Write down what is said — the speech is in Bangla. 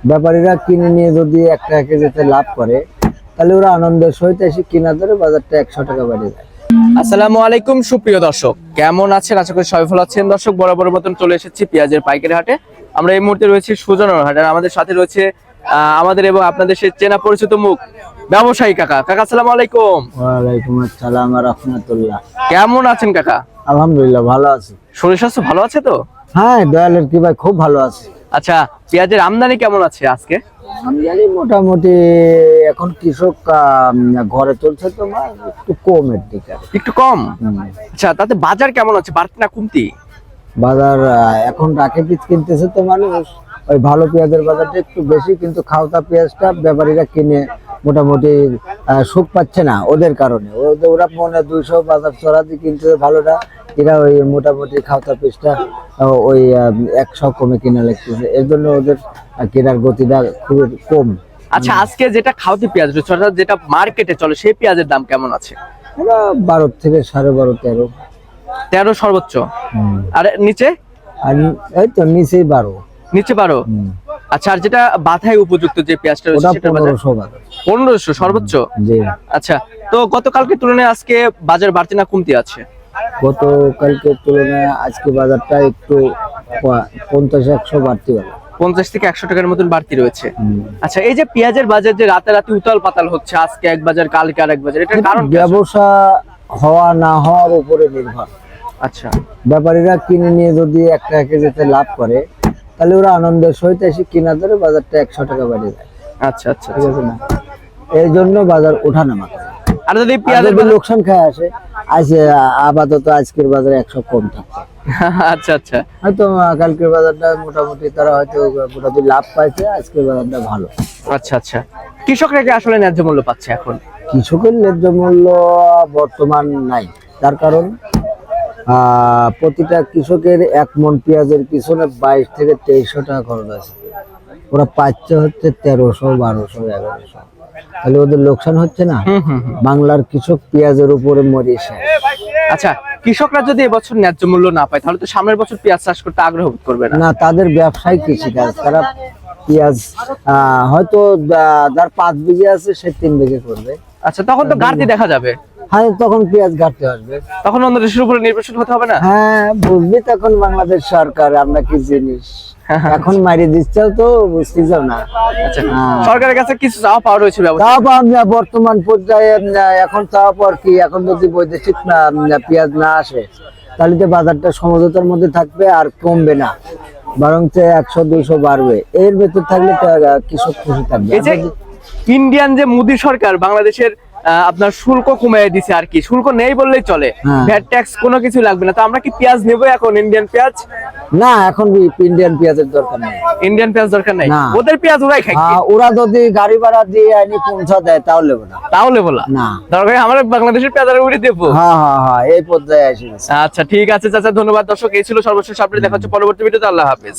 ব্যাপারীরা কিনে নিয়ে যদি 1 টাকা কেজিতে লাভ করে তাহলে ওরা আনন্দের সহিত এসে কিনা ধরে বাজারটা 100 টাকা বাড়িয়ে দেয়। আসসালামু আলাইকুম সুপ্রিয় দর্শক, কেমন আছেন? আশা করি সবাই ভালো আছেন। দর্শক, বরাবর মতন চলে এসেছি পেঁয়াজের পাইকারি হাটে। আমরা এই মুহূর্তে রয়েছি সুজনের হাটে, আর আমাদের সাথে রয়েছে আমাদের এবং আপনাদের সেই চেনা পরিচিত মুখ ব্যবসায়ী কাকা। কাকা আসসালামু আলাইকুম। ওয়ালাইকুম আসসালাম ওয়া রাহমাতুল্লাহ। কেমন আছেন কাকা? আলহামদুলিল্লাহ ভালো আছি। শরীর স্বাস্থ্য ভালো আছে তো? হ্যাঁ, দয়ালের কৃপায় খুব ভালো আছে। আচ্ছা, পেঁয়াজের আমদানি কেমন আছে আজকে? আমদানি মোটামুটি এখন কৃষক ঘরে চলছে তো একটু কমের দিকে। একটু কম? আচ্ছা, তাতে বাজার কেমন আছে, বাড়তি না কমতি? বাজার এখন রাখে পিস কিনতেছে তো মানুষ, ওই ভালো পেঁয়াজের বাজারটা একটু বেশি, কিন্তু খাওতা পেঁয়াজটা ব্যাপারীরা কিনে মোটামুটি সুখ পাচ্ছে না ওদের কারণে। ওরা মনে 200 বাজার চড়া দিয়ে কিনতে ভালোটা, এরা ওই মোটামুটি খাওতা পেঁয়াজটা ওই 100 কমে কিনা লাগতেছে, এর জন্য ওদের কেনার গতিটা খুবই কম। আচ্ছা, আজকে যেটা খাওতি পেঁয়াজ রয়েছে, অর্থাৎ যেটা মার্কেটে চলে, সেই পেঁয়াজের দাম কেমন আছে? ওরা 12 থেকে 12.5 13। 13 সর্বোচ্চ, আর নিচে? আর এই তো নিচেই 12। নিচে 12। আচ্ছা, আর যেটা বাধাই উপযুক্ত যে পেঁয়াজটা রয়েছে সেটা 1500 বাজার। 1500 সর্বোচ্চ? জি। আচ্ছা, তো গতকালকে তুলনায় আজকে বাজার বাড়তি না কমতি আছে? গতকালকে তুলনায় আজকে বাজারটা একটু 50-100 বাড়তি হবে। 50 থেকে 100 টাকার মতন বাড়তি রয়েছে। আচ্ছা, এই যে পেঁয়াজের বাজার যে রাতারাতি উতাল পাতাল হচ্ছে, আজকে এক বাজার কালকে আরেক বাজার, এটার কারণ কি? ব্যবসা হওয়া না হওয়ার উপরে নির্ভর। আচ্ছা, ব্যাপারীরা কিনে নিয়ে যদি 1 টাকা কেজিতে লাভ করে তাহলে ওরা আনন্দের সহিত এসে কিনা ধরে বাজারটা 100 টাকা বাড়িয়ে দেয়। আচ্ছা আচ্ছা, ঠিক আছে না, এই জন্য বাজার ওঠানামা করে। আর যদি পেঁয়াজের লোকসান খায় আসে আপাতত আজকের বাজারে 100 কম থাকবে। আচ্ছা আচ্ছা, হয়তো কালকের বাজারটা মোটামুটি তারা হয়তো মোটামুটি লাভ পাইছে, আজকের বাজারটা ভালো। আচ্ছা আচ্ছা, কৃষকরা কি আসলে ন্যায্য মূল্য পাচ্ছে এখন? কৃষকের ন্যায্য মূল্য বর্তমান নাই, তার কারণ প্রতিটা কৃষকের 1 মণ পেঁয়াজের পিছনে 22 থেকে 2300 টাকা খরচ আছে, ওরা পাচ্ছে হচ্ছে 1300 1200 1100। তাহলে ওদের লোকসান হচ্ছে না? বাংলার কৃষক পেঁয়াজের উপরে মরিছে। আচ্ছা, কৃষকরা যদি এবছর ন্যায্য মূল্য না পায় তাহলে তো সামনের বছর পেঁয়াজ চাষ করতে আগ্রহ বোধ করবে না। না, তাদের ব্যবসায় কৃষিকাজ, তারা পেঁয়াজ হয়তো যার 5 বিঘে আছে সে 3 বিঘে করবে। আচ্ছা, তখন তো ঘাটতি দেখা যাবে। হ্যাঁ, তখন পেঁয়াজ ঘাটতে আসবে, তখন অন্য দেশের উপরে নির্ভরশীল হতে হবে না। হ্যাঁ, বুঝবি তখন বাংলাদেশ সরকার আমরা কি জিনিস এখন মারি দিচ্ছে তো বুঝতে যাও না। আচ্ছা, সরকারের কাছে কিছু চাওয়া পাওয়া রয়েছে ব্যবস্থা? চাওয়া পাওয়া আমরা বর্তমান পর্যায়ে এখন চাওয়া পাওয়ার কি, এখন যদি বৈদেশিক পেঁয়াজ না আসে তাহলে তো বাজারটা সমঝোতার মধ্যে থাকবে আর কমবে না, বরং 100-200 বাড়বে। এর ভেতর থাকলে কৃষক খুশি থাকবে। এই যে ইন্ডিয়ান যে মোদী সরকার বাংলাদেশের আপনার শুল্ক কমিয়ে দিছে, আর কি শুল্ক নেই বললেই চলে, ভ্যাট ট্যাক্স কোনো কিছু লাগবে না, তো আমরা কি পেঁয়াজ নেবো এখন ইন্ডিয়ান পেঁয়াজ? না, এখন ইন্ডিয়ান পেঁয়াজের দরকার নেই। ইন্ডিয়ান পেঁয়াজ দরকার নাই, ওদের পেঁয়াজ ওরাই খায়। ওরা যদি গাড়ি ভাড়া দিয়ে আইনি পৌঁছা দেয় তাহলে না, তাহলে বলা না দরকার আমরা বাংলাদেশের পেঁয়াজ উড়ে দেবো। হ্যাঁ, এই পর্যায়ে আসি। আচ্ছা ঠিক আছে চাচা, ধন্যবাদ। দর্শক, এই ছিল সর্বশেষ আপডেট, দেখা হচ্ছে পরবর্তী ভিডিওতে। আল্লাহ হাফেজ।